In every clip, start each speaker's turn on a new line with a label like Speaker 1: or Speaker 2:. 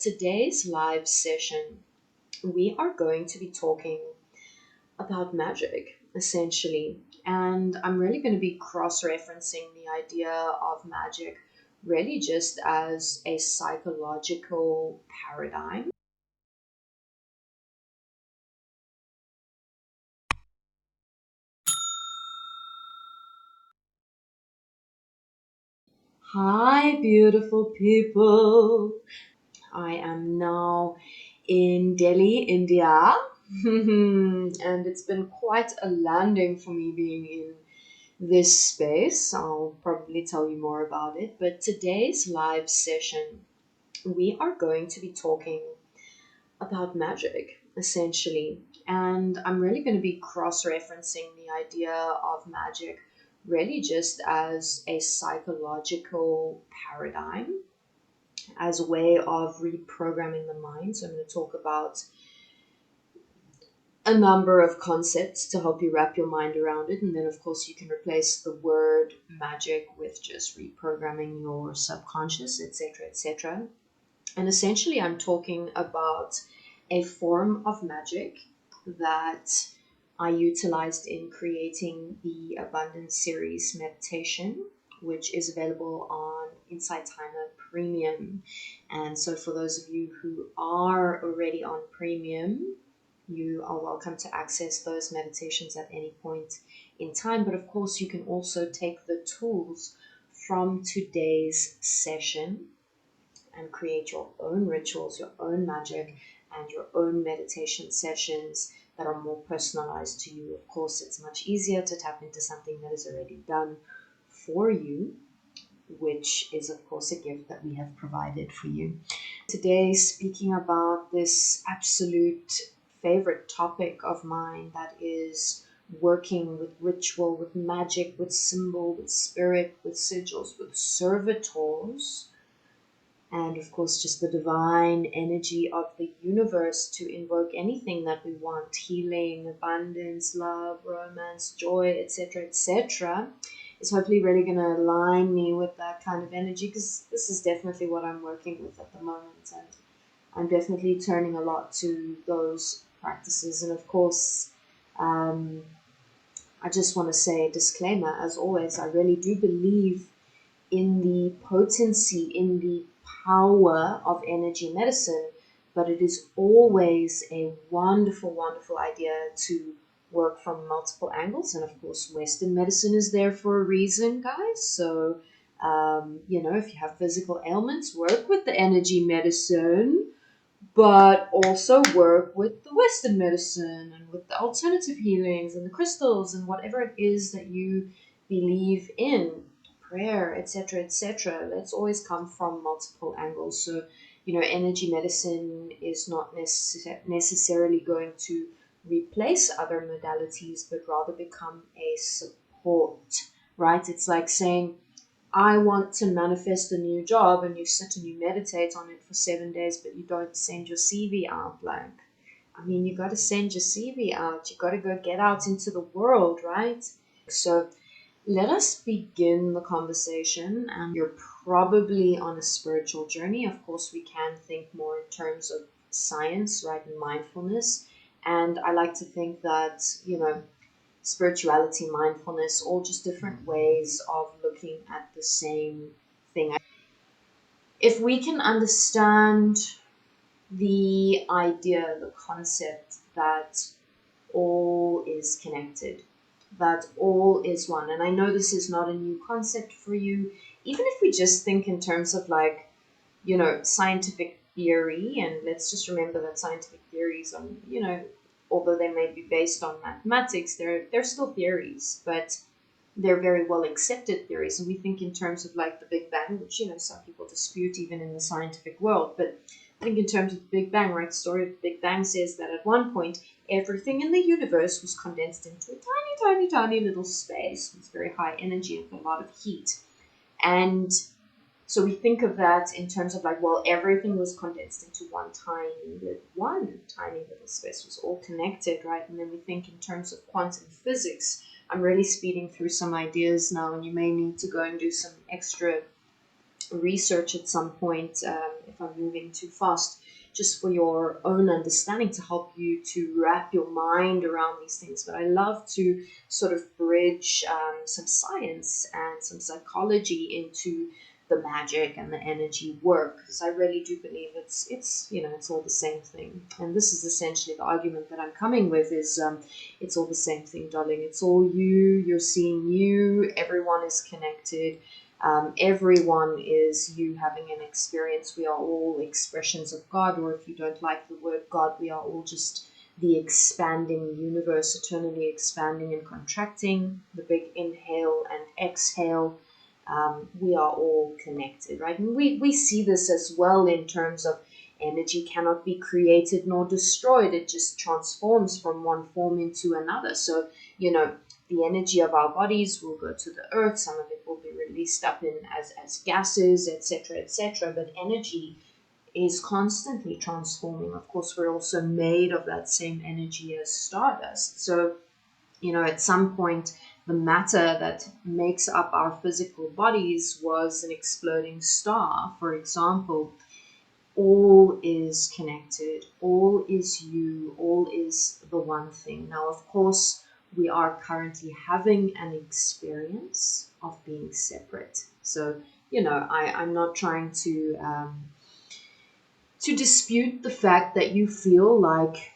Speaker 1: Today's live session, we are going to be talking about magic, essentially. And I'm really going to be cross referencing the idea of magic really just as a psychological paradigm. Hi, beautiful people. I am now in Delhi, India. And it's been quite a landing for me being in this space. I'll probably tell you more about it. But today's live session, we are going to be talking about magic, essentially. And I'm really going to be cross referencing the idea of magic really just as a psychological paradigm, as a way of reprogramming the mind. So I'm going to talk about a number of concepts to help you wrap your mind around it. And then, of course, you can replace the word magic with just reprogramming your subconscious, etc., etc. And essentially, I'm talking about a form of magic that I utilized in creating the Abundance Series meditation, which is available on Insight Timer Premium. And so, for those of you who are already on Premium, you are welcome to access those meditations at any point in time. But of course, you can also take the tools from today's session and create your own rituals, your own magic, and your own meditation sessions that are more personalized to you. Of course, it's much easier to tap into something that is already done for you, which is, of course, a gift that we have provided for you. Today, speaking about this absolute favorite topic of mine, that is working with ritual, with magic, with symbol, with spirit, with sigils, with servitors, and of course just the divine energy of the universe to invoke anything that we want: healing, abundance, love, romance, joy, etc., etc. Is hopefully really going to align me with that kind of energy, because this is definitely what I'm working with at the moment, and I'm definitely turning a lot to those practices. And of course, I just want to say a disclaimer, as always, I really do believe in the potency, in the power of energy medicine, but it is always a wonderful, wonderful idea to work from multiple angles. And of course, Western medicine is there for a reason, guys. So, if you have physical ailments, work with the energy medicine, but also work with the Western medicine and with the alternative healings and the crystals and whatever it is that you believe in, prayer, etc., etc. Let's always come from multiple angles. So, energy medicine is not necessarily going to replace other modalities, but rather become a support, right? It's like saying, I want to manifest a new job, and you sit and you meditate on it for 7 days, but you don't send your CV out. Like, I mean, you got to send your CV out. You got to go get out into the world, right? So let us begin the conversation. And you're probably on a spiritual journey. Of course, we can think more in terms of science, right, and mindfulness. And I like to think that, spirituality, mindfulness, all just different ways of looking at the same thing. If we can understand the idea, the concept that all is connected, that all is one, and I know this is not a new concept for you, even if we just think in terms of scientific theory, and let's just remember that scientific theories are, although they may be based on mathematics, they're still theories, but they're very well accepted theories. And we think in terms of like the Big Bang, which, some people dispute even in the scientific world, but I think in terms of the Big Bang, right? The story of the Big Bang says that at one point, everything in the universe was condensed into a tiny, tiny, tiny little space with very high energy and a lot of heat. And so we think of that in terms of like, well, everything was condensed into one tiny little space, was all connected, right? And then we think in terms of quantum physics. I'm really speeding through some ideas now, and you may need to go and do some extra research at some point, if I'm moving too fast, just for your own understanding, to help you to wrap your mind around these things. But I love to sort of bridge some science and some psychology into the magic and the energy work, because I really do believe it's you know, it's all the same thing. And this is essentially the argument that I'm coming with, is it's all the same thing, darling. It's all you. You're seeing you. Everyone is connected. Everyone is you having an experience. We are all expressions of God, or if you don't like the word God, we are all just the expanding universe, eternally expanding and contracting, the big inhale and exhale. We are all connected, right? And we see this as well in terms of energy cannot be created nor destroyed. It just transforms from one form into another. So, you know, the energy of our bodies will go to the earth. Some of it will be released up in as gases, etc., etc. But energy is constantly transforming. Of course, we're also made of that same energy as stardust. So, you know, at some point, the matter that makes up our physical bodies was an exploding star, for example. All is connected, all is you, all is the one thing. Now, of course, we are currently having an experience of being separate. So, you know, I'm not trying to dispute the fact that you feel like,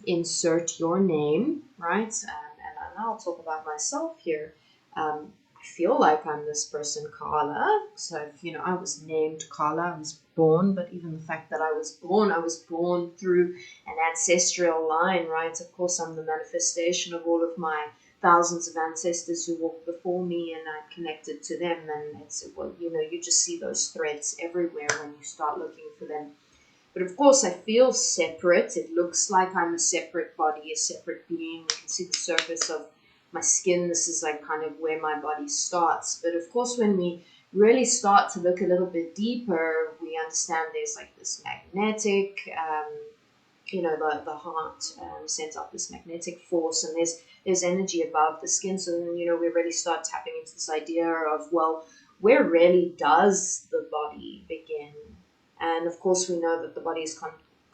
Speaker 1: insert your name, right? And I'll talk about myself here. I feel like I'm this person, Carla. So, you know, I was named Carla. I was born, but even the fact that I was born through an ancestral line, right? Of course, I'm the manifestation of all of my thousands of ancestors who walked before me, and I'm connected to them. And it's, well, you know, you just see those threads everywhere when you start looking for them. But of course, I feel separate. It looks like I'm a separate body, a separate being. You can see the surface of my skin. This is like kind of where my body starts. But of course, when we really start to look a little bit deeper, we understand there's like this magnetic, you know, the heart sends up this magnetic force, and there's energy above the skin. So then, you know, we really start tapping into this idea of, well, where really does the body begin? And of course, we know that the body is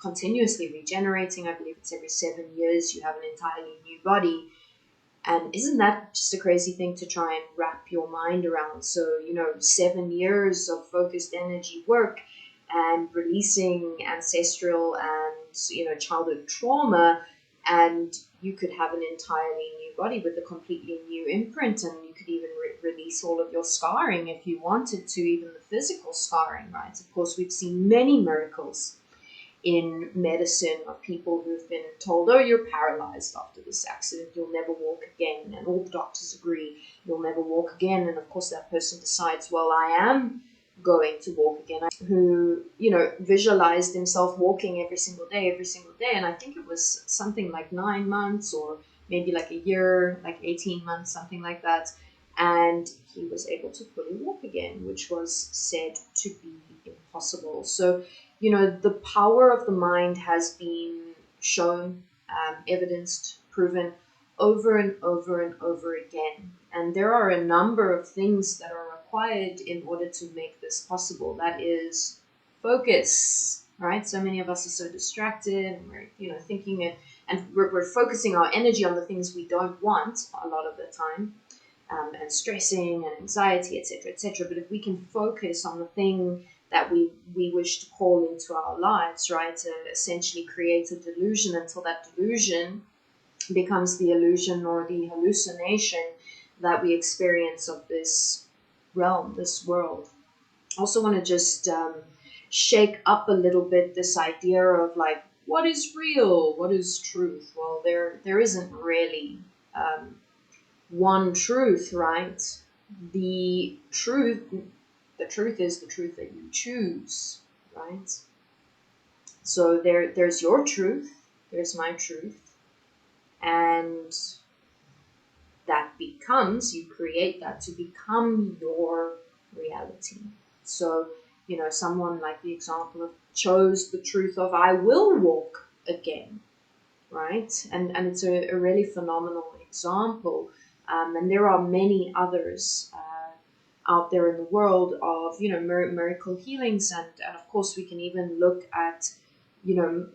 Speaker 1: continuously regenerating. I believe it's every 7 years you have an entirely new body. And isn't that just a crazy thing to try and wrap your mind around? So, you know, 7 years of focused energy work and releasing ancestral and, you know, childhood trauma, and you could have an entirely new body with a completely new imprint, and you could even release all of your scarring if you wanted to, even the physical scarring, right? Of course, we've seen many miracles in medicine of people who've been told, oh, you're paralyzed after this accident, you'll never walk again, and all the doctors agree you'll never walk again. And of course, that person decides, well, I am going to walk again, who, you know, visualized himself walking every single day, and I think it was something like 9 months, or maybe like a year, like 18 months, something like that, and he was able to fully walk again, which was said to be impossible. So, you know, the power of the mind has been shown, evidenced, proven over and over and over again. And there are a number of things that are required in order to make this possible. That is focus, right? So many of us are so distracted, and we're, you know, thinking it, and we're focusing our energy on the things we don't want a lot of the time, and stressing and anxiety, etc., etc. But if we can focus on the thing that we wish to call into our lives, right, to essentially create a delusion until that delusion becomes the illusion or the hallucination that we experience of this realm, this world. I also want to just shake up a little bit this idea of like, what is real? What is truth? Well, there isn't really one truth, right? The truth is the truth that you choose, right? So there's your truth, there's my truth, and that becomes, you create that to become your reality. So, you know, someone like the example of chose the truth of I will walk again, right? And it's a really phenomenal example. And there are many others. out there in the world of, miracle healings. And of course, we can even look at,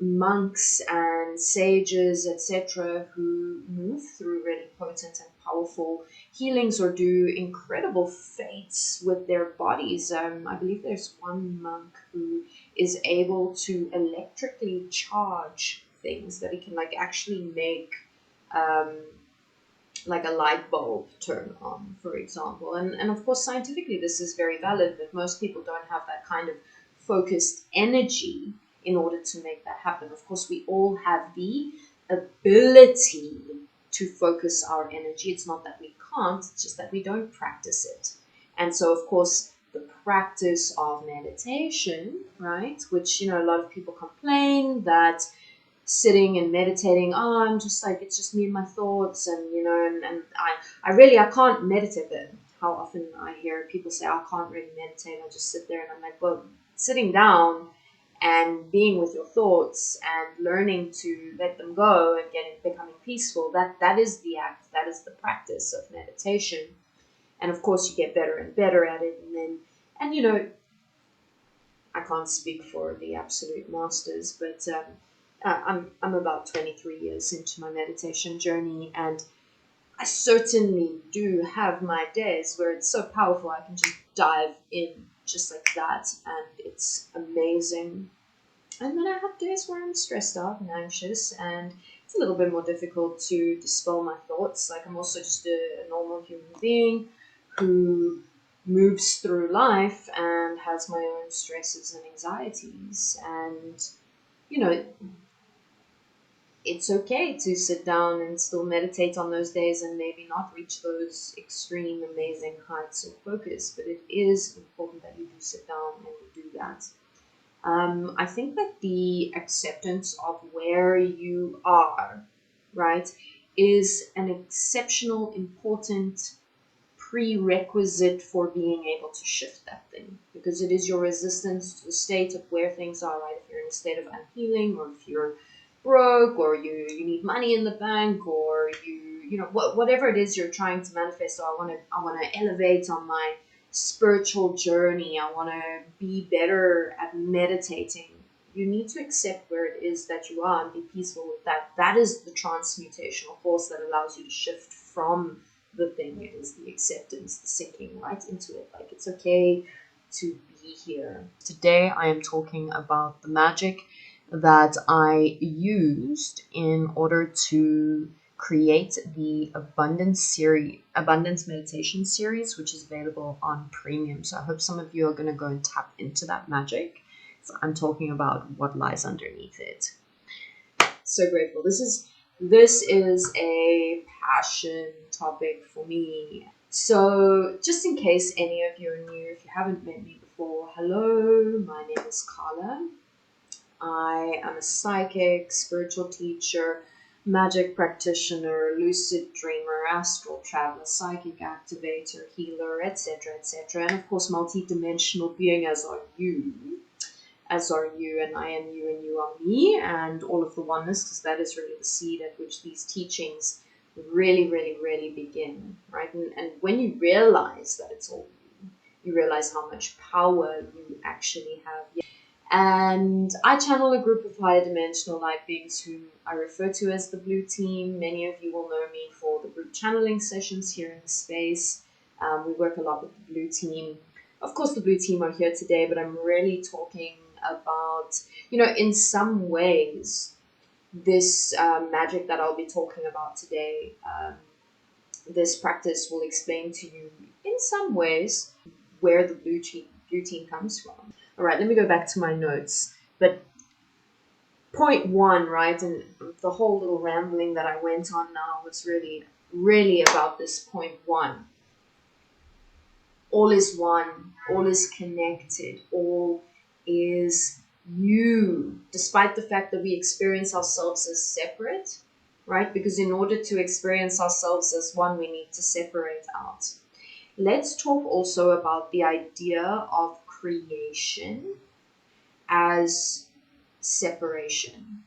Speaker 1: monks and sages, etc., who move through really potent and powerful healings or do incredible feats with their bodies. I believe there's one monk who is able to electrically charge things, that he can like actually make like a light bulb turn on, for example. And of course, scientifically, this is very valid, but most people don't have that kind of focused energy in order to make that happen. Of course, we all have the ability to focus our energy. It's not that we can't, it's just that we don't practice it. And so, of course, the practice of meditation, right, which, a lot of people complain that sitting and meditating, I'm just like, it's just me and my thoughts, and I can't meditate. But how often I hear people say, I can't really meditate, I just sit there. And I'm like, well, sitting down and being with your thoughts and learning to let them go and becoming peaceful, that is the act, that is the practice of meditation. And of course, you get better and better at it. And I can't speak for the absolute masters, but I'm about 23 years into my meditation journey, and I certainly do have my days where it's so powerful I can just dive in just like that, and it's amazing. And then I have days where I'm stressed out and anxious, and it's a little bit more difficult to dispel my thoughts. Like, I'm also just a normal human being who moves through life and has my own stresses and anxieties. And, it's okay to sit down and still meditate on those days and maybe not reach those extreme, amazing heights of focus. But it is important that you do sit down and you do that. I think that the acceptance of where you are, right, is an exceptional, important prerequisite for being able to shift that thing, because it is your resistance to the state of where things are, right? If you're in a state of unhealing, or if you're broke, or you need money in the bank, or whatever it is you're trying to manifest. So I want to elevate on my spiritual journey, I want to be better at meditating. You need to accept where it is that you are and be peaceful with that. That is the transmutational force that allows you to shift from the thing. It is the acceptance, the sinking right into it. Like, it's okay to be here. Today I am talking about the magic that I used in order to create the abundance meditation series, which is available on premium. So I hope some of you are going to go and tap into that magic. So I'm talking about what lies underneath it. So grateful. This is a passion topic for me. So just in case any of you are new, if you haven't met me before, hello, my name is Carla. I am a psychic, spiritual teacher, magic practitioner, lucid dreamer, astral traveler, psychic activator, healer, etc., etc. And of course, multi-dimensional being, as are you, and I am you, and you are me, and all of the oneness, because that is really the seed at which these teachings really, really, really begin, right? And when you realize that it's all you realize how much power you actually have. And I channel a group of higher dimensional light beings whom I refer to as the Blue Team. Many of you will know me for the group channeling sessions here in the space. We work a lot with the Blue Team. Of course, the Blue Team are here today, but I'm really talking about, in some ways, this magic that I'll be talking about today, this practice will explain to you, in some ways, where the Blue Team comes from. All right, let me go back to my notes. But point one, right, and the whole little rambling that I went on now was really, really about this point one. All is one, all is connected, all is you, despite the fact that we experience ourselves as separate, right? Because in order to experience ourselves as one, we need to separate out. Let's talk also about the idea of creation as separation,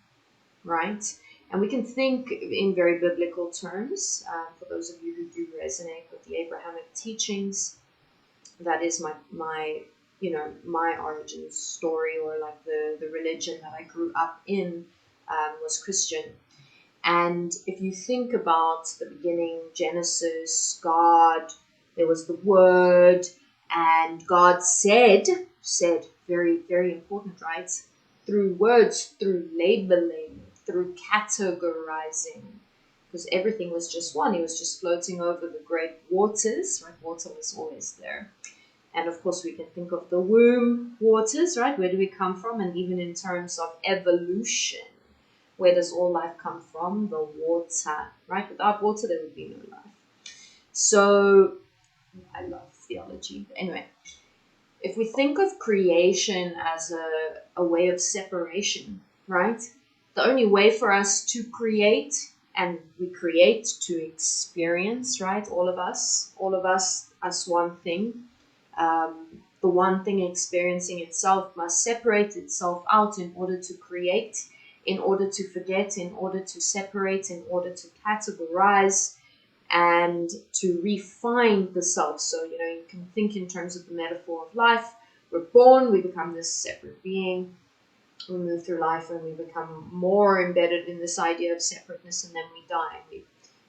Speaker 1: right? And we can think in very biblical terms, for those of you who do resonate with the Abrahamic teachings. That is my my origin story, or like the religion that I grew up in was Christian. And if you think about the beginning, Genesis, God, there was the Word, and God said, very, very important, right? Through words, through labeling, through categorizing, because everything was just one. He was just floating over the great waters, right? Water was always there. And of course, we can think of the womb waters, right? Where do we come from? And even in terms of evolution, where does all life come from? The water, right? Without water, there would be no life. So I love theology. But anyway, if we think of creation as a way of separation, right? The only way for us to create, and we create to experience, right? All of us, as one thing. The one thing experiencing itself must separate itself out in order to create, in order to forget, in order to separate, in order to categorize, and to refine the self. So, you can think in terms of the metaphor of life. We're born, we become this separate being. We move through life and we become more embedded in this idea of separateness, and then we die and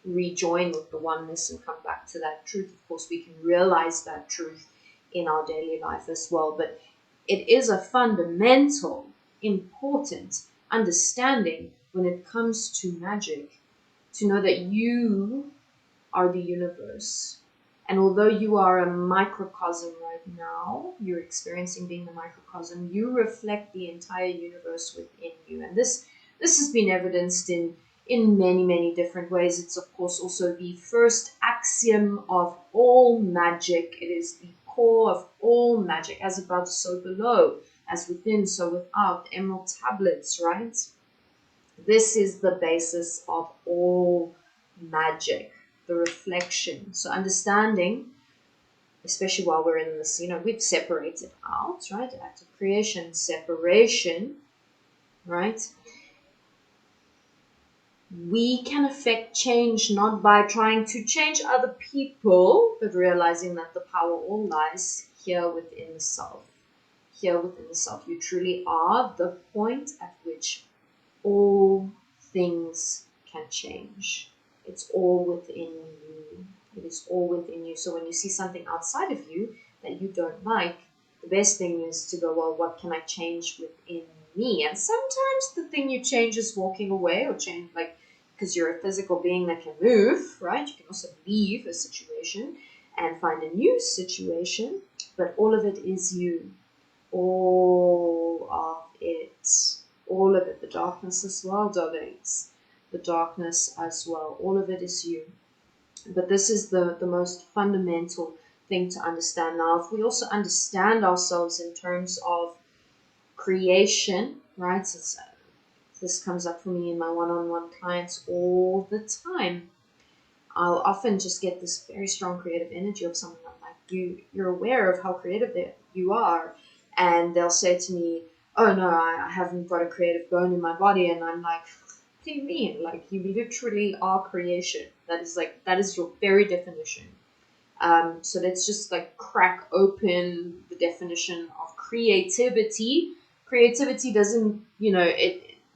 Speaker 1: we rejoin with the oneness and come back to that truth. Of course, we can realize that truth in our daily life as well. But it is a fundamental, important understanding when it comes to magic, to know that you are the universe. And although you are a microcosm right now, you're experiencing being the microcosm, you reflect the entire universe within you. And this has been evidenced in many, many different ways. It's, of course, also the first axiom of all magic. It is the core of all magic, as above, so below, as within, so without. Emerald tablets, right? This is the basis of all magic, the reflection. So understanding, especially while we're in this, we've separated out, right? Act of creation, separation, right? We can affect change not by trying to change other people, but realizing that the power all lies here within the self. Here within the self. You truly are the point at which all things can change. It's all within you. It is all within you. So when you see something outside of you that you don't like, the best thing is to go, well, what can I change within me? And sometimes the thing you change is walking away, or change, like, because you're a physical being that can move, right? You can also leave a situation and find a new situation, but all of it is you. All of it. All of it. The darkness as well, darlings. The darkness as well. All of it is you. But this is the most fundamental thing to understand. Now, if we also understand ourselves in terms of creation, right? This comes up for me in my one-on-one clients all the time. I'll often just get this very strong creative energy of someone. I'm like, you're aware of how creative you are. And they'll say to me, oh no, I haven't got a creative bone in my body. And I'm like, what do you mean? Like, you literally are creation. That is your very definition. So let's just like crack open the definition of creativity. Creativity doesn't,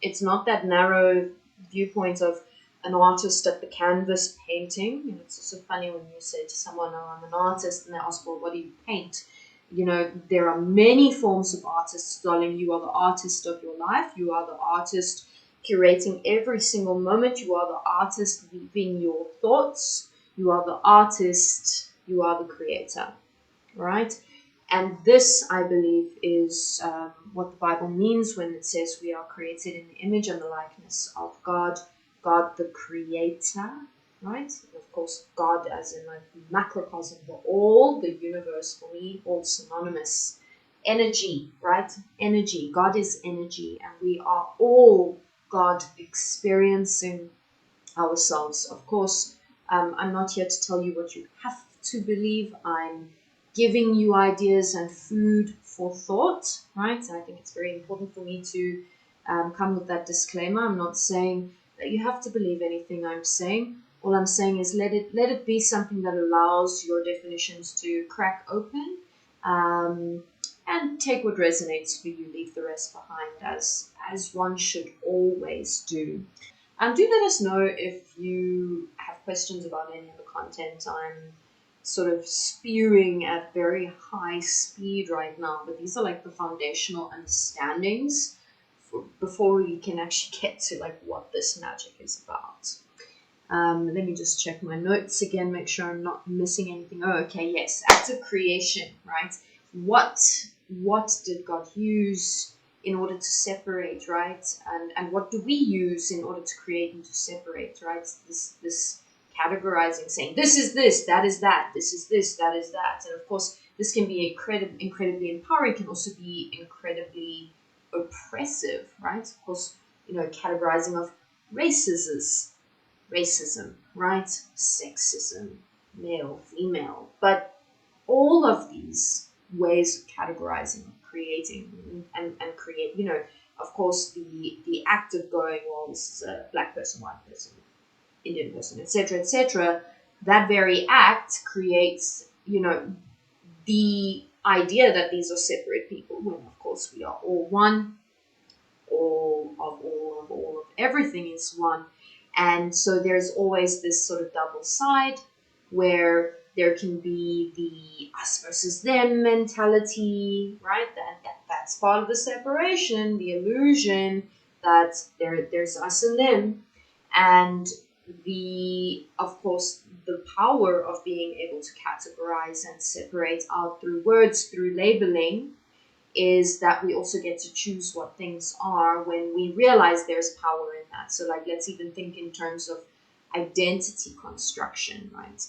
Speaker 1: it's not that narrow viewpoint of an artist at the canvas painting. It's also funny when you say to someone, oh, I'm an artist, and they ask, well, what do you paint? There are many forms of artists, darling. You are the artist of your life. You are the artist curating every single moment. You are the artist weaving your thoughts. You are the artist. You are the creator, right? And this, I believe, is what the Bible means when it says we are created in the image and the likeness of God, God the creator, right? And of course, God as in like macrocosm, for all, the universe, for me, all synonymous. Energy, right? Energy. God is energy, and we are all God experiencing ourselves. Of course, I'm not here to tell you what you have to believe. I'm giving you ideas and food for thought, right? And I think it's very important for me to come with that disclaimer. I'm not saying that you have to believe anything I'm saying. All I'm saying is let it be something that allows your definitions to crack open, and take what resonates for you, leave the rest behind, as one should always do. Do let us know if you have questions about any of the content. I'm sort of spewing at very high speed right now, but these are like the foundational understandings before we can actually get to like what this magic is about. Let me just check my notes again, make sure I'm not missing anything. Oh, okay, yes, acts of creation, right? What did God use in order to separate, right? And what do we use in order to create and to separate, right? This categorizing, saying this is this, that is that, this is this, that is that. And of course, this can be incredibly empowering, can also be incredibly oppressive, right? Of course, categorizing of racism, right? Sexism, male, female. But all of these ways of categorizing, creating, and create, of course, the act of going, well, this is a black person, white person, Indian person, etc., that very act creates, the idea that these are separate people, when of course we are all one, all of everything is one. And so there's always this sort of double side where there can be the us versus them mentality, right? That's part of the separation, the illusion that there's us and them. And of course, the power of being able to categorize and separate out through words, through labeling, is that we also get to choose what things are when we realize there's power in that. So like, let's even think in terms of identity construction, right?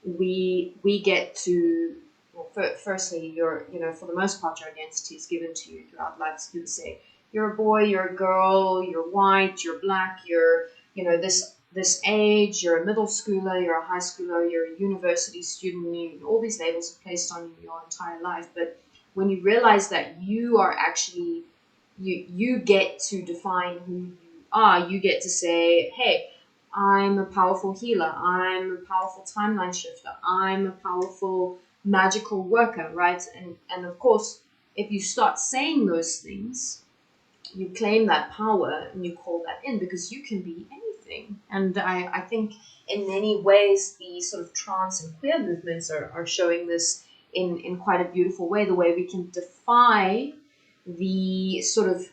Speaker 1: We get to, well, firstly, for the most part, your identity is given to you throughout life. So people say, you're a boy, you're a girl, you're white, you're black, you're, this age, you're a middle schooler, you're a high schooler, you're a university student, all these labels are placed on you your entire life. But when you realize that you are actually, you get to define who you are, you get to say, hey, I'm a powerful healer, I'm a powerful timeline shifter, I'm a powerful magical worker, right? And of course, if you start saying those things, you claim that power and you call that in, because you can be anything. And I think in many ways the sort of trans and queer movements are showing this in quite a beautiful way, the way we can defy the sort of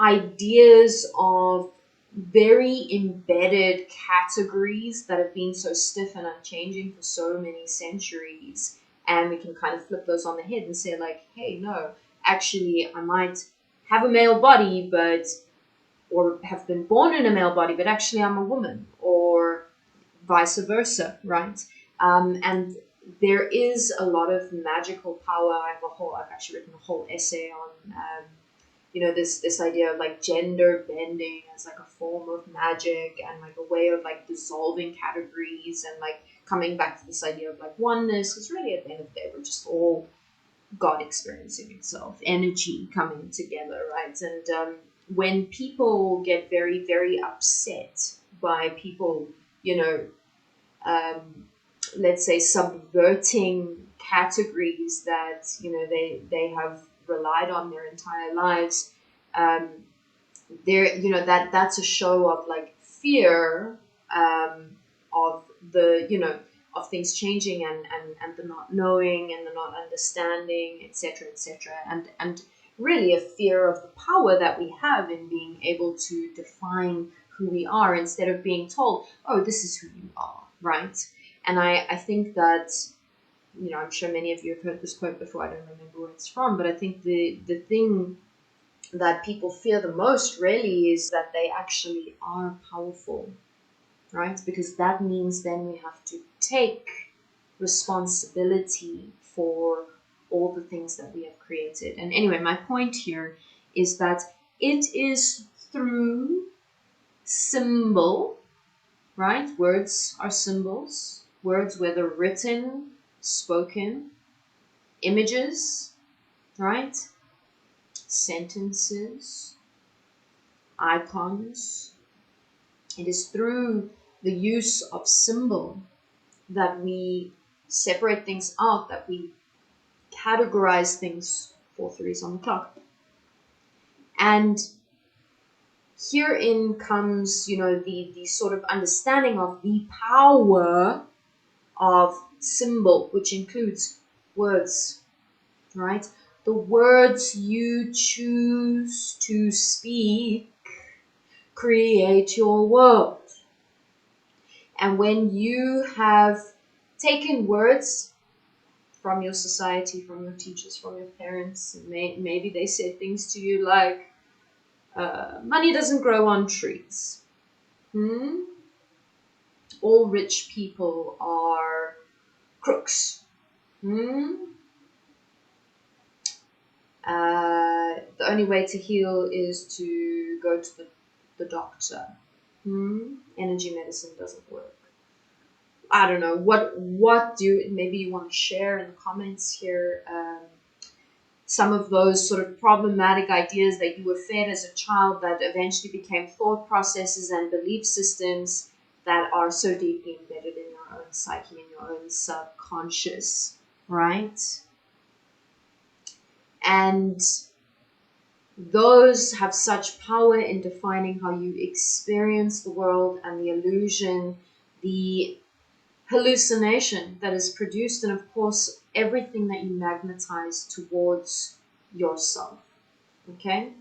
Speaker 1: ideas of very embedded categories that have been so stiff and unchanging for so many centuries. And we can kind of flip those on the head and say like, hey, no, actually I might have a male body, or have been born in a male body, but actually I'm a woman, or vice versa, right? And there is a lot of magical power. I've actually written a whole essay on, this idea of like gender bending as like a form of magic, and like a way of like dissolving categories, and like coming back to this idea of like oneness. Because really at the end of the day, we're just all God experiencing itself, energy coming together, right? And when people get very, very upset by people, let's say subverting categories that they have relied on their entire lives, that's a show of like fear, of the of things changing, and the not knowing and the not understanding, etc., and really a fear of the power that we have in being able to define who we are, instead of being told, oh, this is who you are, right? And I think that, I'm sure many of you have heard this quote before, I don't remember where it's from, but I think the thing that people fear the most really is that they actually are powerful, right? Because that means then we have to take responsibility for all the things that we have created. And anyway, my point here is that it is through symbol, right? Words are symbols. Words, whether written, spoken, images, right? Sentences, icons. It is through the use of symbol, that we separate things out, that we categorize things. 4:03 is on the clock. And herein comes, the sort of understanding of the power of symbol, which includes words, right? The words you choose to speak create your world. And when you have taken words from your society, from your teachers, from your parents, and maybe they said things to you like, money doesn't grow on trees. All rich people are crooks. The only way to heal is to go to the doctor. Energy medicine doesn't work. I don't know. What do maybe you want to share in the comments here, some of those sort of problematic ideas that you were fed as a child that eventually became thought processes and belief systems that are so deeply embedded in your own psyche, in your own subconscious, right? And those have such power in defining how you experience the world and the illusion, the hallucination that is produced, and of course, everything that you magnetize towards yourself. Okay?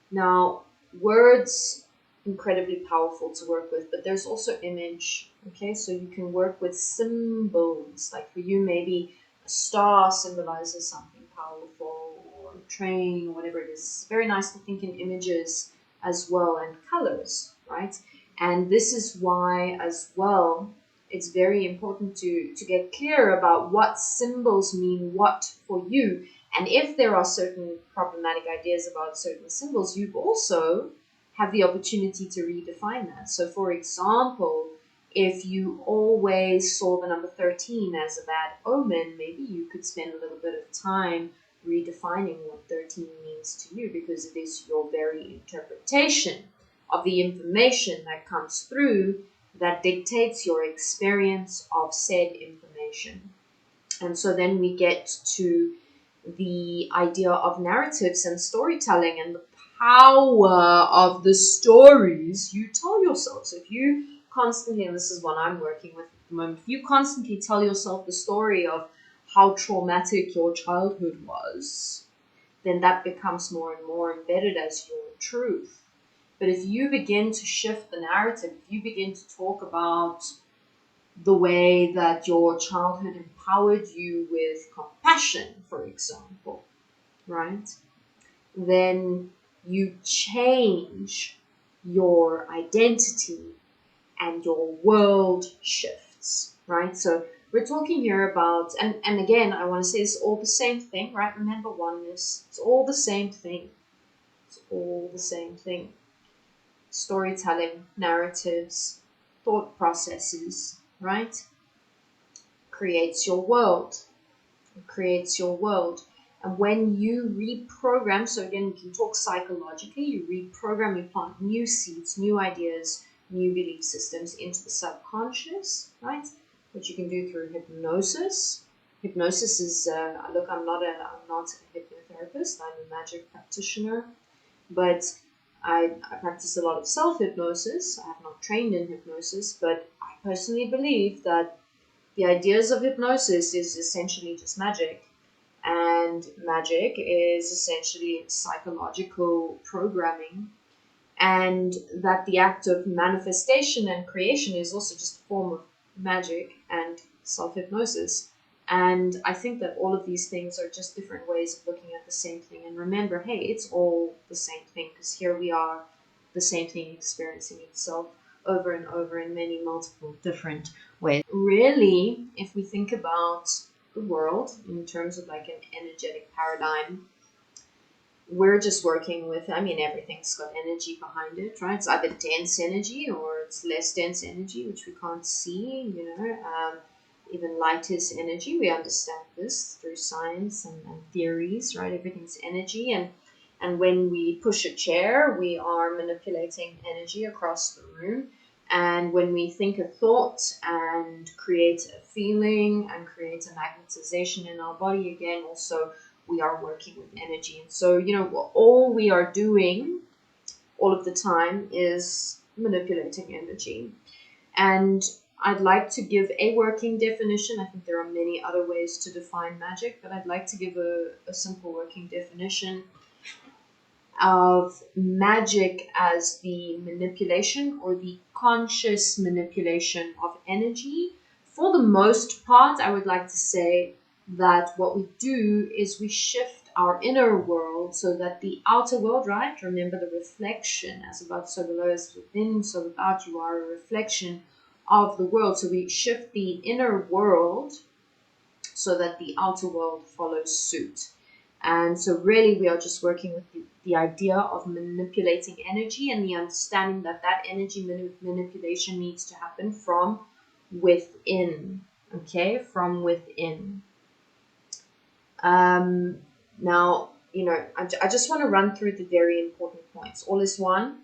Speaker 1: Now, words, incredibly powerful to work with, but there's also image. Okay? So you can work with symbols. Like for you, maybe a star symbolizes something powerful, or a train, or whatever it is. It's very nice to think in images as well, and colors, right? And this is why, as well, it's very important to get clear about what symbols mean what for you. And if there are certain problematic ideas about certain symbols, you also have the opportunity to redefine that. So for example, if you always saw the number 13 as a bad omen, maybe you could spend a little bit of time redefining what 13 means to you, because it is your very interpretation of the information that comes through that dictates your experience of said information. And so then we get to the idea of narratives and storytelling, and the power of the stories you tell yourself. So if you constantly, and this is what I'm working with at the moment, if you constantly tell yourself the story of how traumatic your childhood was, then that becomes more and more embedded as your truth. But if you begin to shift the narrative, if you begin to talk about the way that your childhood empowered you with compassion, for example, right? Then you change your identity and your world shifts, right? So we're talking here about, and again, I want to say it's all the same thing, right? Remember oneness. It's all the same thing. It's all the same thing. Storytelling, narratives, thought processes, right? Creates your world. It creates your world. And when you reprogram, so again, we can talk psychologically, you reprogram, you plant new seeds, new ideas, new belief systems into the subconscious, right? Which you can do through hypnosis. Hypnosis is, look, I'm not a hypnotherapist, I'm a magic practitioner, but I practice a lot of self-hypnosis. I have not trained in hypnosis, but I personally believe that the ideas of hypnosis is essentially just magic. And magic is essentially psychological programming. And that the act of manifestation and creation is also just a form of magic and self-hypnosis. And I think that all of these things are just different ways of looking at the same thing. And remember, hey, it's all the same thing, because here we are, the same thing experiencing itself over and over in many multiple different ways. Really, if we think about the world in terms of like an energetic paradigm, we're just working with, everything's got energy behind it, right? It's either dense energy or it's less dense energy, which we can't see, even light is energy. We understand this through science and theories, right? Everything's energy. And when we push a chair, we are manipulating energy across the room. And when we think a thought and create a feeling and create a magnetization in our body, again, also we are working with energy. And so, you know, all we are doing all of the time is manipulating energy. And I'd like to give a working definition. I think there are many other ways to define magic, but I'd like to give a simple working definition of magic as the manipulation or the conscious manipulation of energy. For the most part, I would like to say that what we do is we shift our inner world so that the outer world, right? Remember the reflection, as above, so below, as within, so without, you are a reflection of the world. So we shift the inner world so that the outer world follows suit. And so really we are just working with the idea of manipulating energy and the understanding that that energy manipulation needs to happen from within, okay, from within. Now, you know, I just want to run through the very important points. All is one.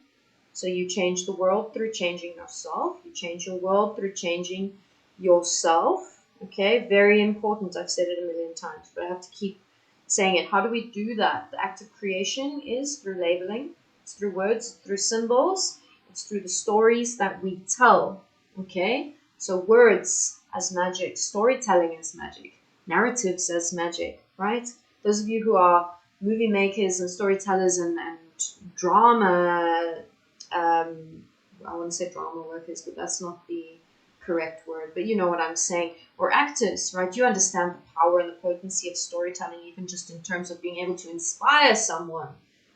Speaker 1: So you change the world through changing yourself. You change your world through changing yourself. Okay, very important. I've said it a million times, but I have to keep saying it. How do we do that? The act of creation is through labeling. It's through words, through symbols. It's through the stories that we tell. Okay, so words as magic, storytelling as magic, narratives as magic, right? Those of you who are movie makers and storytellers and drama, I want to say drama workers, but that's not the correct word, but you know what I'm saying, or actors, right? You understand the power and the potency of storytelling, even just in terms of being able to inspire someone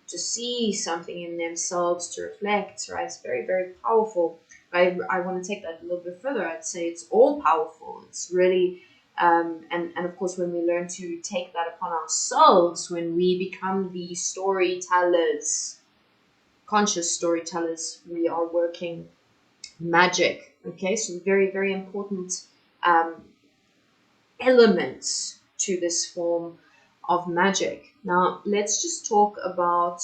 Speaker 1: to see something in themselves, to reflect, right? It's very, very powerful. I want to take that a little bit further. I'd say it's all powerful. It's really, and of course, when we learn to take that upon ourselves, when we become the storytellers, conscious storytellers, we are working magic. Okay, so very, very important elements to this form of magic. Now, let's just talk about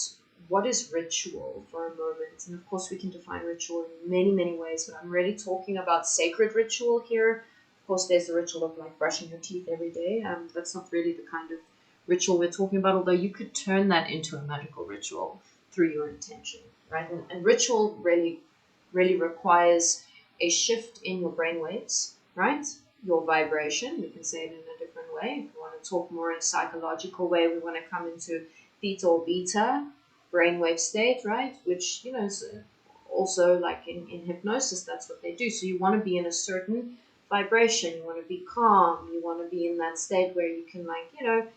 Speaker 1: what is ritual for a moment. And of course, we can define ritual in many, many ways, but I'm really talking about sacred ritual here. Of course, there's the ritual of like brushing your teeth every day. That's not really the kind of ritual we're talking about, although you could turn that into a magical ritual through your intention, right? And ritual really requires a shift in your brain waves, right? Your vibration, we can say it in a different way. If we want to talk more in a psychological way, we want to come into theta or beta brainwave state, right? Which, you know, is also like in hypnosis, that's what they do. So you want to be in a certain vibration. You want to be calm. You want to be in that state where you can, like, you know,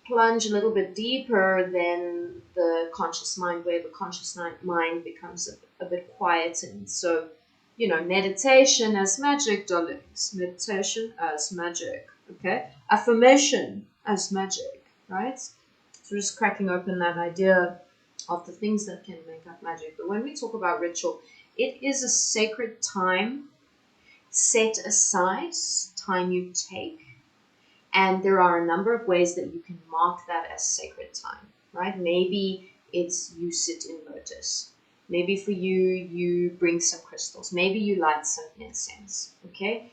Speaker 1: plunge a little bit deeper than the conscious mind, where the conscious mind becomes a bit quietened. So, you know, meditation as magic, darlings. Meditation as magic, okay? Affirmation as magic, right? So just cracking open that idea of the things that can make up magic. But when we talk about ritual, it is a sacred time set aside, time you take. And there are a number of ways that you can mark that as sacred time, right? Maybe it's you sit in lotus. Maybe for you, you bring some crystals. Maybe you light some incense, okay?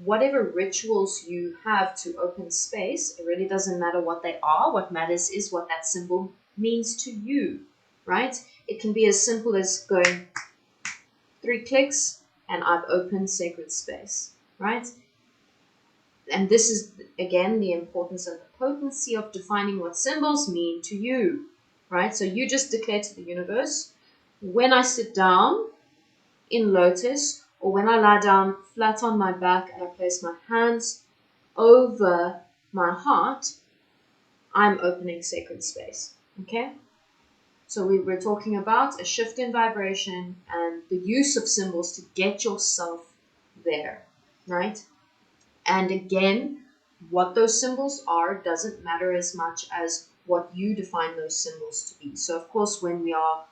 Speaker 1: Whatever rituals you have to open space, it really doesn't matter what they are. What matters is what that symbol means to you, right? It can be as simple as going 3 clicks and I've opened sacred space, right? And this is, again, the importance of the potency of defining what symbols mean to you, right? So you just declare to the universe, when I sit down in lotus, or when I lie down flat on my back and I place my hands over my heart, I'm opening sacred space, okay? So we were talking about a shift in vibration and the use of symbols to get yourself there, right? And again, what those symbols are doesn't matter as much as what you define those symbols to be. So of course, when we are,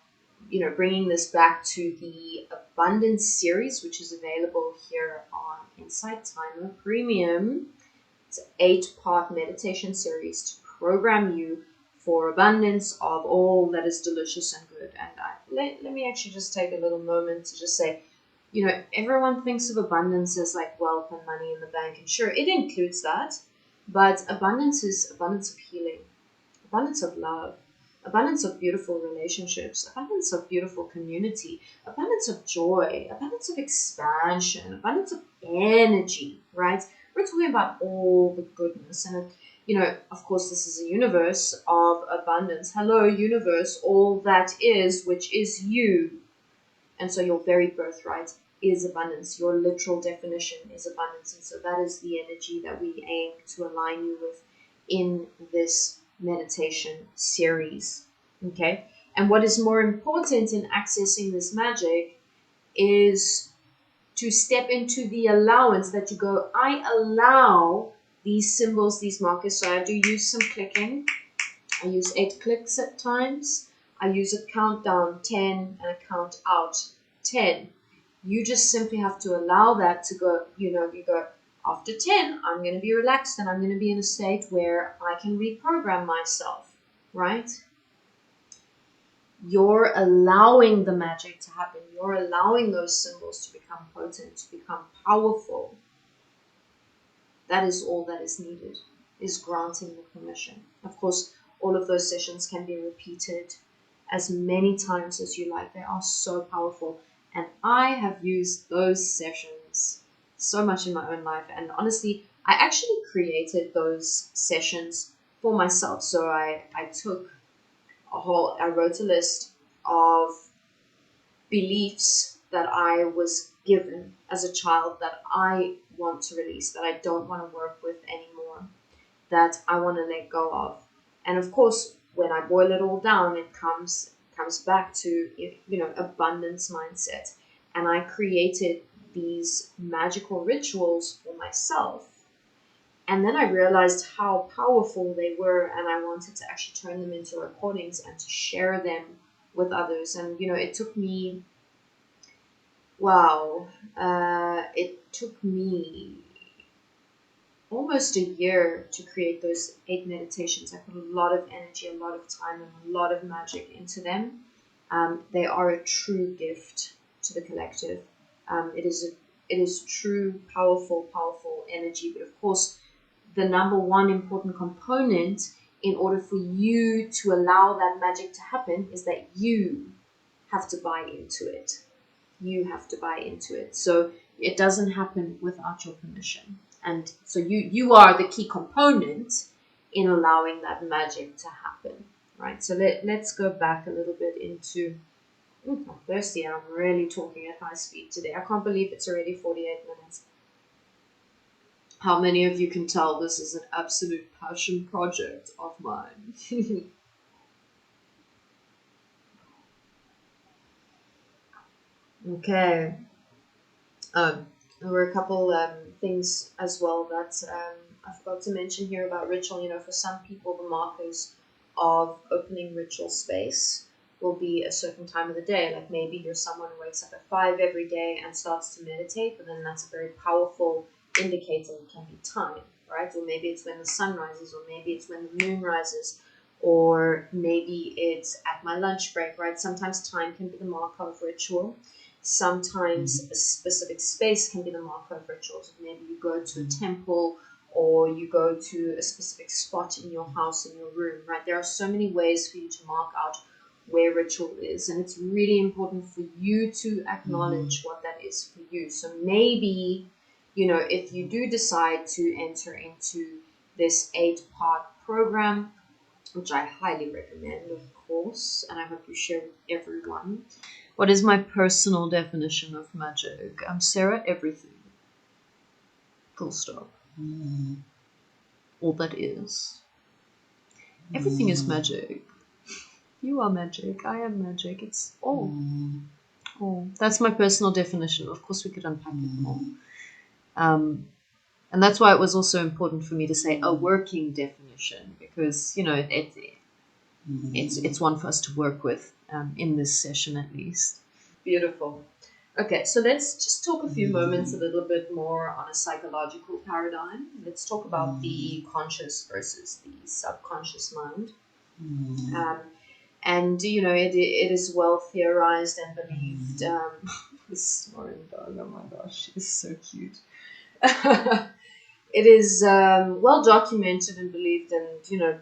Speaker 1: you know, bringing this back to the Abundance series, which is available here on Insight Timer Premium, it's an 8-part meditation series to program you for abundance of all that is delicious and good. And let me actually just take a little moment to just say, you know, everyone thinks of abundance as like wealth and money in the bank. And sure, it includes that. But abundance is abundance of healing, abundance of love, abundance of beautiful relationships, abundance of beautiful community, abundance of joy, abundance of expansion, abundance of energy, right? We're talking about all the goodness. And, you know, of course, this is a universe of abundance. Hello, universe, all that is, which is you. And so your very birthright is abundance. Your literal definition is abundance. And so that is the energy that we aim to align you with in this meditation series. Okay? And what is more important in accessing this magic is to step into the allowance that you go, I allow these symbols, these markers. So I do use some clicking. I use 8 clicks at times. I use a countdown 10 and a count out 10. You just simply have to allow that to go, you know, you go, after 10, I'm going to be relaxed and I'm going to be in a state where I can reprogram myself, right? You're allowing the magic to happen. You're allowing those symbols to become potent, to become powerful. That is all that is needed, is granting the permission. Of course, all of those sessions can be repeated as many times as you like. They are so powerful. And I have used those sessions so much in my own life. And honestly, I actually created those sessions for myself. So I wrote a list of beliefs that I was given as a child that I want to release, that I don't want to work with anymore, that I want to let go of. And of course, when I boil it all down, it comes back to, you know, abundance mindset. And I created these magical rituals for myself. And then I realized how powerful they were, and I wanted to actually turn them into recordings and to share them with others. And, you know, it took me, it took me almost a year to create those 8 meditations. I put a lot of energy, a lot of time, and a lot of magic into them. They are a true gift to the collective. It is true, powerful energy. But of course, the number one important component in order for you to allow that magic to happen is that you have to buy into it. You have to buy into it. So it doesn't happen without your permission. And so you are the key component in allowing that magic to happen, right? So let's go back a little bit into, I'm thirsty and I'm really talking at high speed today. I can't believe it's already 48 minutes. How many of you can tell this is an absolute passion project of mine? Okay. There were a couple things as well that I forgot to mention here about ritual. You know, for some people, the markers of opening ritual space will be a certain time of the day. Like maybe you're someone who wakes up at 5 every day and starts to meditate, but then that's a very powerful indicator. It can be time, right? Or maybe it's when the sun rises, or maybe it's when the moon rises, or maybe it's at my lunch break, right? Sometimes time can be the marker of ritual. Sometimes a specific space can be the marker of rituals. Maybe you go to a temple, or you go to a specific spot in your house, in your room, right? There are so many ways for you to mark out where ritual is, and it's really important for you to acknowledge what that is for you. So maybe, you know, if you do decide to enter into this 8-part program, which I highly recommend, of course, and I hope you share with everyone. What is my personal definition of magic? I'm Sarah, everything. Full stop. All that is. Everything is magic. You are magic. I am magic. It's all. All. That's my personal definition. Of course, we could unpack it more. And that's why it was also important for me to say a working definition, because, you know, it's one for us to work with in this session at least. Beautiful. Okay, so let's just talk a few moments a little bit more on a psychological paradigm. Let's talk about the conscious versus the subconscious mind. And you know, it is well theorized and believed. This snoring dog, oh my gosh, is so cute. It is well documented and believed, and you know,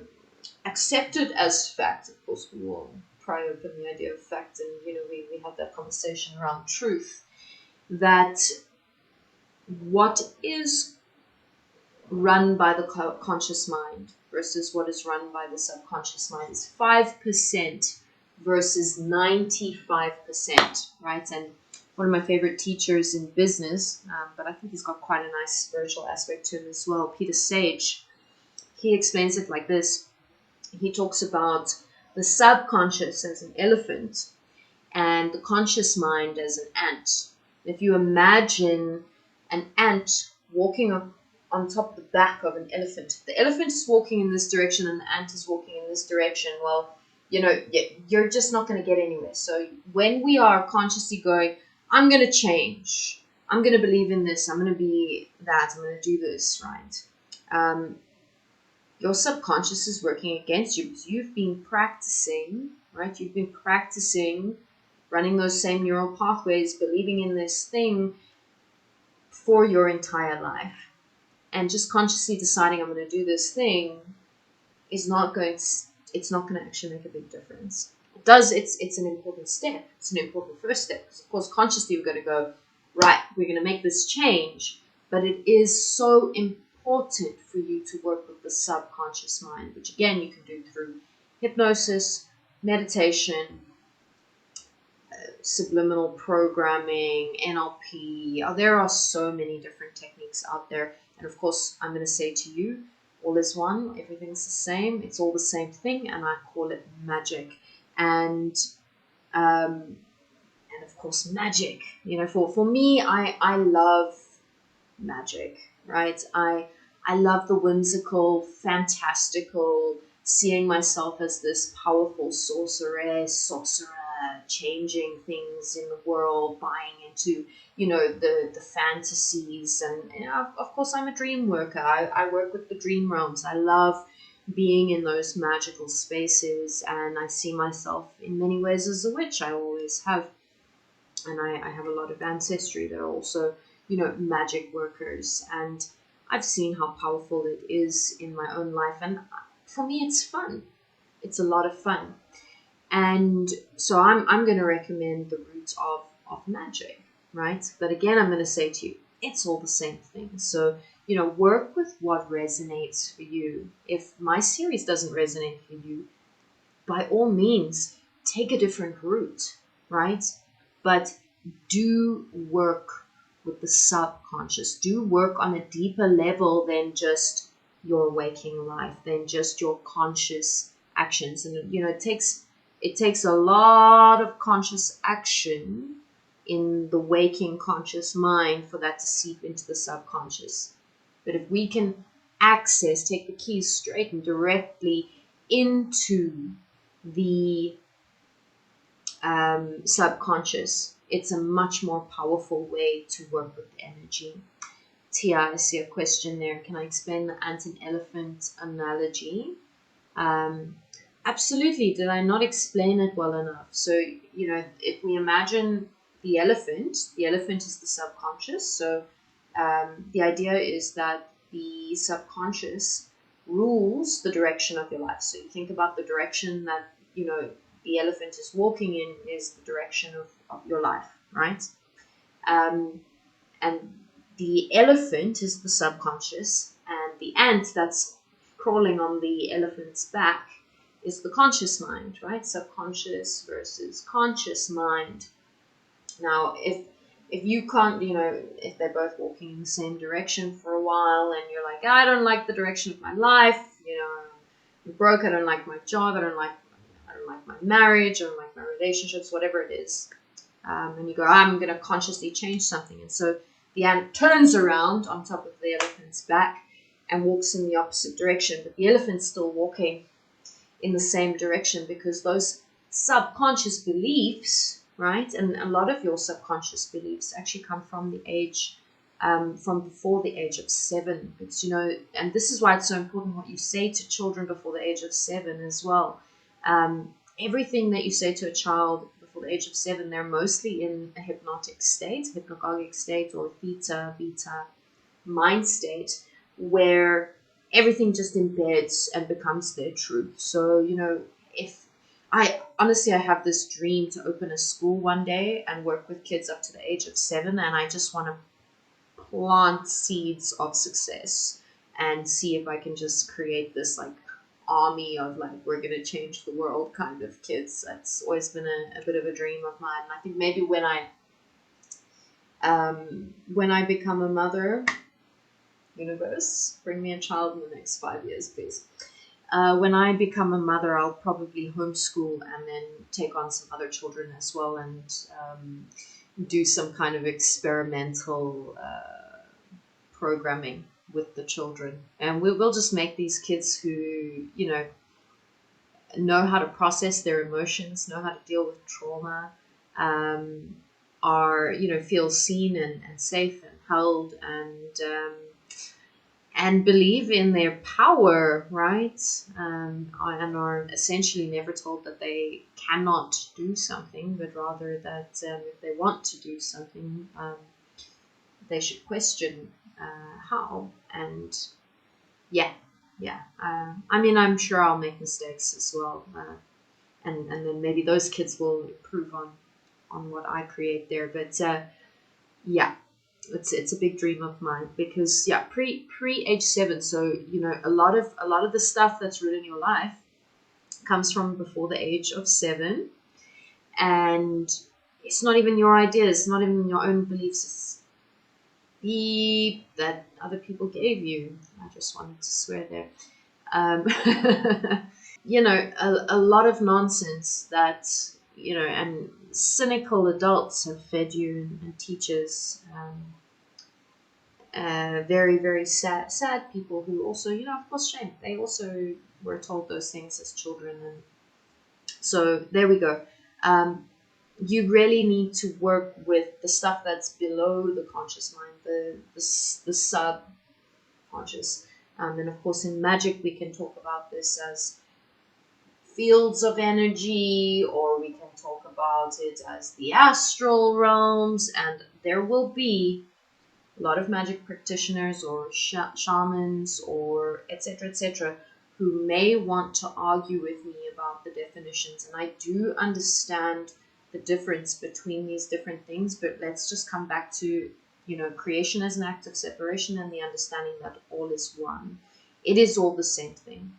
Speaker 1: accepted as fact. Of course, we will pry open the idea of fact, and you know, we have that conversation around truth. That what is run by the conscious mind versus what is run by the subconscious mind is 5% versus 95%, right? And one of my favorite teachers in business, but I think he's got quite a nice spiritual aspect to him as well, Peter Sage, he explains it like this. He talks about the subconscious as an elephant and the conscious mind as an ant. If you imagine an ant walking on top of the back of an elephant, the elephant is walking in this direction and the ant is walking in this direction, well, you know, you're just not going to get anywhere. So when we are consciously going, I'm going to change, I'm going to believe in this, I'm going to be that, I'm going to do this, right? Your subconscious is working against you because you've been practicing, right? You've been practicing running those same neural pathways, believing in this thing for your entire life. And just consciously deciding I'm going to do this thing is not going to, it's not going to actually make a big difference. It does, it's an important step. It's an important first step. Because of course, consciously we're going to go, right, we're going to make this change. But it is so important for you to work with the subconscious mind, which again, you can do through hypnosis, meditation, subliminal programming, NLP. There are so many different techniques out there. And of course, I'm going to say to you, all is one, everything's the same, it's all the same thing, and I call it magic. And of course, magic. You know, for me, I love magic, right? I love the whimsical, fantastical, seeing myself as this powerful sorcerer, changing things in the world, buying into, you know, the fantasies. And you know, of course, I'm a dream worker. I work with the dream realms. I love being in those magical spaces, and I see myself in many ways as a witch. I always have. And I have a lot of ancestry that are also, you know, magic workers. And I've seen how powerful it is in my own life. And for me, it's fun. It's a lot of fun. And so I'm going to recommend the roots of magic, right? But again, I'm going to say to you, it's all the same thing. So, you know, work with what resonates for you. If my series doesn't resonate for you, by all means, take a different route, right? But do work with the subconscious. Do work on a deeper level than just your waking life, than just your conscious actions. And, you know, it takes a lot of conscious action in the waking conscious mind for that to seep into the subconscious. But if we can take the keys straight and directly into the subconscious, it's a much more powerful way to work with energy. Tia, I see a question there. Can I explain the ant and elephant analogy? Absolutely. Did I not explain it well enough? So, you know, if we imagine the elephant is the subconscious. So the idea is that the subconscious rules the direction of your life. So you think about the direction that, you know, the elephant is walking in is the direction of your life, right? And the elephant is the subconscious, and the ant that's crawling on the elephant's back is the conscious mind, right? Subconscious versus conscious mind. Now, if you can't, you know, if they're both walking in the same direction for a while and you're like, I don't like the direction of my life, you know, I'm broke, I don't like my job, I don't like my marriage, I don't like my relationships, whatever it is. And you go, I'm going to consciously change something. And so the ant turns around on top of the elephant's back and walks in the opposite direction. But the elephant's still walking in the same direction because those subconscious beliefs, right? And a lot of your subconscious beliefs actually come from the age, from before the age of 7. It's, you know, and this is why it's so important what you say to children before the age of 7 as well. Everything that you say to a child before the age of 7, they're mostly in a hypnotic state, hypnagogic state, or theta, beta mind state, where everything just embeds and becomes their truth. So, if I have this dream to open a school one day and work with kids up to the age of 7, and I just want to plant seeds of success and see if I can just create this like army of like, we're going to change the world kind of kids. That's always been a bit of a dream of mine. I think maybe when I become a mother, universe, bring me a child in the next 5 years, please. When I become a mother, I'll probably homeschool and then take on some other children as well, and do some kind of experimental programming with the children. And we'll just make these kids who, know how to process their emotions, know how to deal with trauma, are, feel seen and safe and held, and believe in their power, right? And are essentially never told that they cannot do something, but rather that if they want to do something, they should question how. And I'm sure I'll make mistakes as well, and then maybe those kids will improve on what I create there. But it's a big dream of mine, because pre age 7. So a lot of the stuff that's ruling your life comes from before the age of 7, and it's not even your ideas, it's not even your own beliefs. It's that other people gave you. I just wanted to swear there. A lot of nonsense that and cynical adults have fed you, and teachers. Very, very sad people who also, of course, shame. They also were told those things as children. And so there we go. You really need to work with the stuff that's below the conscious mind, the subconscious. And of course, in magic, we can talk about this as fields of energy, or we can talk about it as the astral realms. And there will be a lot of magic practitioners or shamans or etc., who may want to argue with me about the definitions. And I do understand the difference between these different things, but let's just come back to, creation as an act of separation, and the understanding that all is one. It is all the same thing.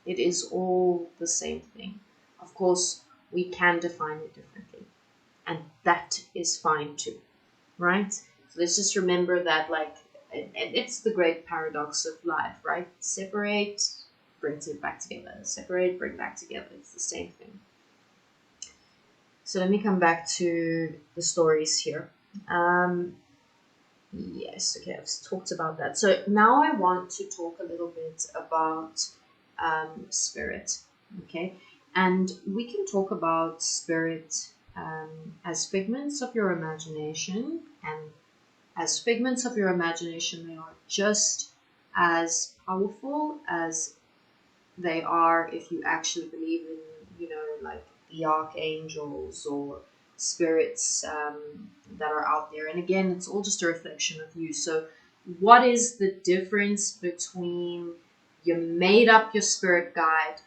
Speaker 1: It is all the same thing. Of course, we can define it differently, and that is fine too, right? So let's just remember that, it's the great paradox of life, right? Separate, bring it back together. Separate, bring back together. It's the same thing. So let me come back to the stories here. Yes, okay, I've talked about that. So now I want to talk a little bit about spirit, okay? And we can talk about spirit as figments of your imagination, and as figments of your imagination, they are just as powerful as they are if you actually believe in, like the archangels or spirits that are out there. And again, it's all just a reflection of you. So what is the difference between you made up your spirit guide,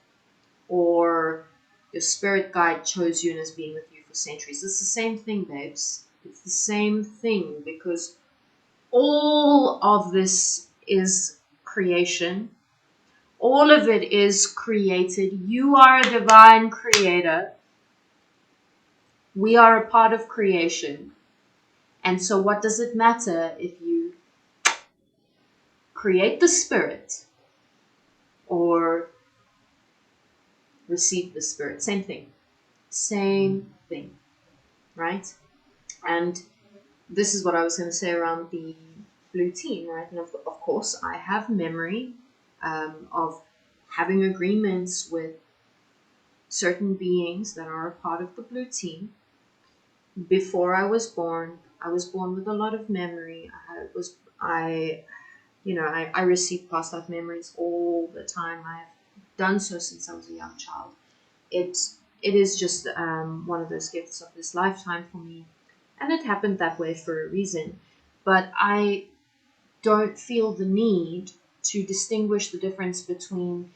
Speaker 1: or your spirit guide chose you and has been with you for centuries? It's the same thing, babes. It's the same thing, because all of this is creation. All of it is created. You are a divine creator. We are a part of creation. And so what does it matter if you create the spirit or receive the spirit? Same thing. Same thing. Right? And this is what I was going to say around the blue team, right? And of course, I have memory of having agreements with certain beings that are a part of the blue team. Before I was born with a lot of memory. I receive past life memories all the time. I have done so since I was a young child. it it is just one of those gifts of this lifetime for me, and it happened that way for a reason. But I don't feel the need to distinguish the difference between,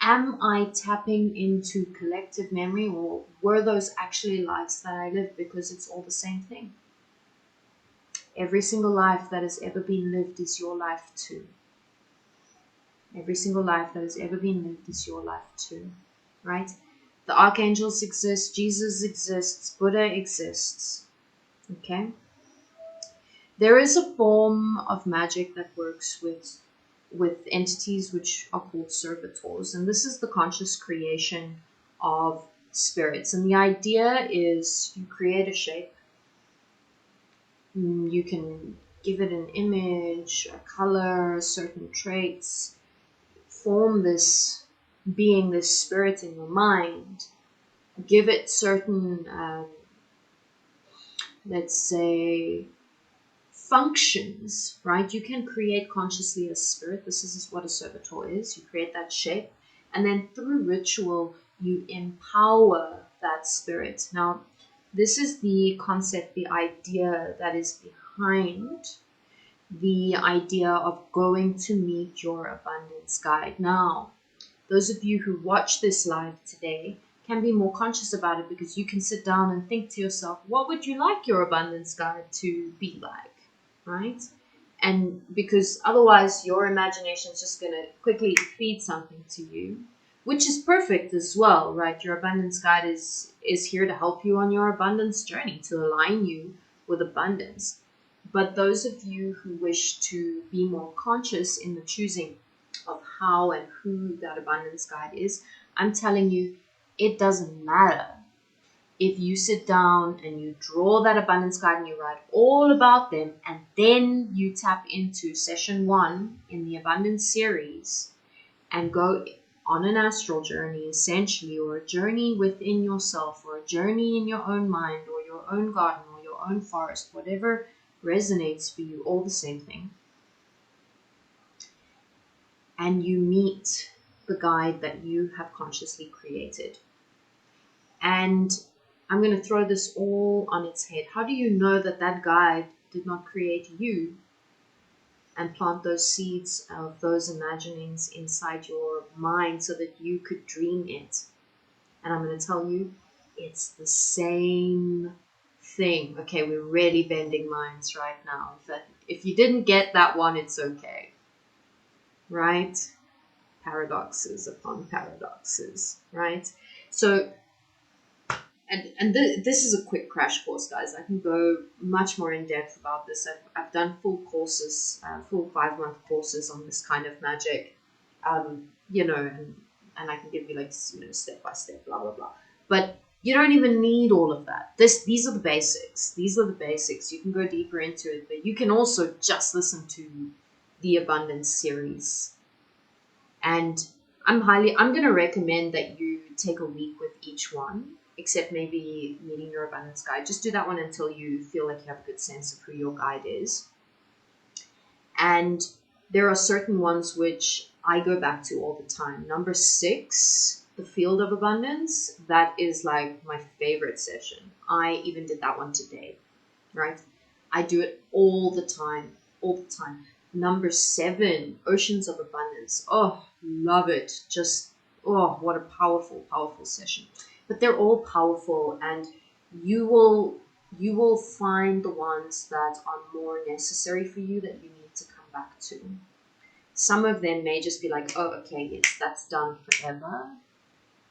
Speaker 1: am I tapping into collective memory, or were those actually lives that I lived? Because it's all the same thing. Every single life that has ever been lived is your life too. Every single life that has ever been lived is your life too, right? The archangels exist, Jesus exists, Buddha exists, okay? There is a form of magic that works with entities which are called servitors, and this is the conscious creation of spirits. And the idea is you create a shape, you can give it an image, a color, certain traits, form this being, this spirit in your mind, give it certain, let's say, functions, right? You can create consciously a spirit. This is what a servitor is. You create that shape, and then through ritual, you empower that spirit. Now, this is the concept, the idea that is behind the idea of going to meet your abundance guide. Now, those of you who watch this live today can be more conscious about it, because you can sit down and think to yourself, what would you like your abundance guide to be like, right? And because otherwise your imagination is just going to quickly feed something to you, which is perfect as well, right? Your abundance guide is here to help you on your abundance journey, to align you with abundance. But those of you who wish to be more conscious in the choosing of how and who that abundance guide is, I'm telling you, it doesn't matter. If you sit down and you draw that abundance guide and you write all about them, and then you tap into session 1 in the abundance series and go on an astral journey, essentially, or a journey within yourself, or a journey in your own mind, or your own garden, or your own forest, whatever resonates for you, all the same thing. And you meet the guide that you have consciously created. And I'm going to throw this all on its head. How do you know that that guide did not create you and plant those seeds of those imaginings inside your mind so that you could dream it? And I'm going to tell you, it's the same thing. Okay, we're really bending minds right now. If you didn't get that one, it's okay. Right? Paradoxes upon paradoxes, right? So, this is a quick crash course, guys. I can go much more in depth about this. I've done full courses, full 5-month courses on this kind of magic, and I can give you step by step, blah blah blah. But you don't even need all of that. These are the basics. These are the basics. You can go deeper into it, but you can also just listen to the abundance series. And I'm going to recommend that you take a week with each one, except maybe meeting your abundance guide. Just do that one until you feel like you have a good sense of who your guide is. And there are certain ones which I go back to all the time. Number 6, the field of abundance, that is like my favorite session. I even did that one today, right? I do it all the time. Number 7, oceans of abundance. Oh, love it. Just, oh, what a powerful, powerful session. But they're all powerful, and you will find the ones that are more necessary for you that you need to come back to. Some of them may just be like, oh, okay, yes, that's done forever.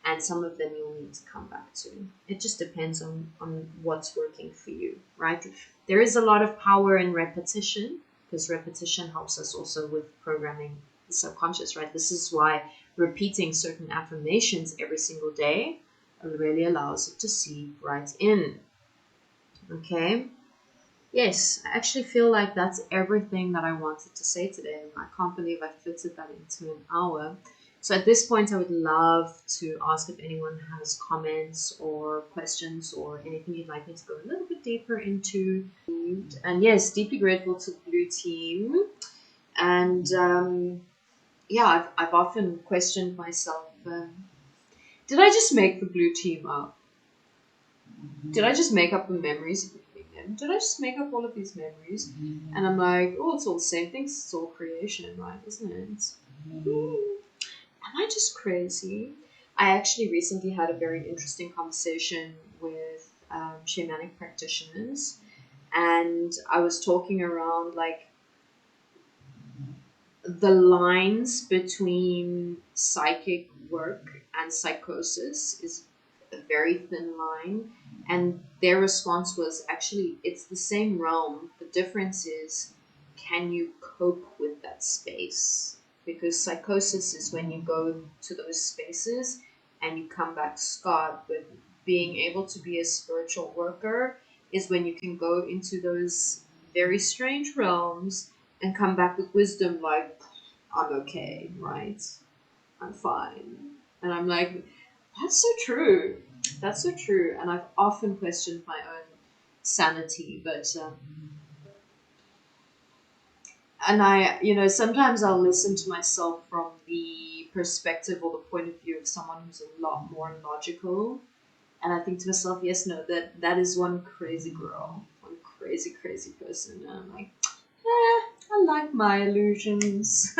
Speaker 1: And some of them you'll need to come back to. It just depends on what's working for you, right? There is a lot of power in repetition, because repetition helps us also with programming the subconscious, right? This is why repeating certain affirmations every single day really allows it to seep right in. Okay? Yes, I actually feel like that's everything that I wanted to say today. I can't believe I fitted that into an hour. So at this point, I would love to ask if anyone has comments or questions or anything you'd like me to go a little bit deeper into. And yes, deeply grateful to the Blue Team. And yeah, I've often questioned myself, did I just make the blue team up? Did I just make up the memories of them? Did I just make up all of these memories? And I'm like, oh, it's all the same things. It's all creation, right? Isn't it? Am I just crazy? I actually recently had a very interesting conversation with shamanic practitioners, and I was talking around like the lines between psychic work and psychosis is a very thin line. And their response was, actually, it's the same realm. The difference is, can you cope with that space? Because psychosis is when you go to those spaces and you come back scarred. But being able to be a spiritual worker is when you can go into those very strange realms and come back with wisdom like, I'm okay, right? I'm fine. And I'm like, that's so true. That's so true. And I've often questioned my own sanity, but and I, sometimes I'll listen to myself from the perspective or the point of view of someone who's a lot more logical, and I think to myself, yes, no, that is one crazy girl, one crazy, crazy person. And I'm like, I like my illusions,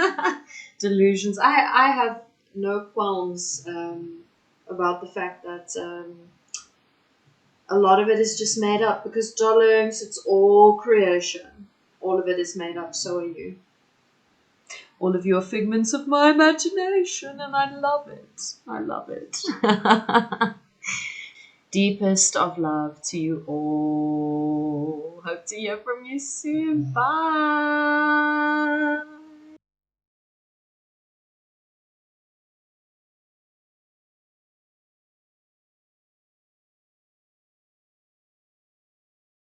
Speaker 1: delusions. I have no qualms about the fact that a lot of it is just made up because, darlings, it's all creation. All of it is made up, so are you. All of you are figments of my imagination, and I love it. I love it. Deepest of love to you all. Hope to hear from you soon. Bye.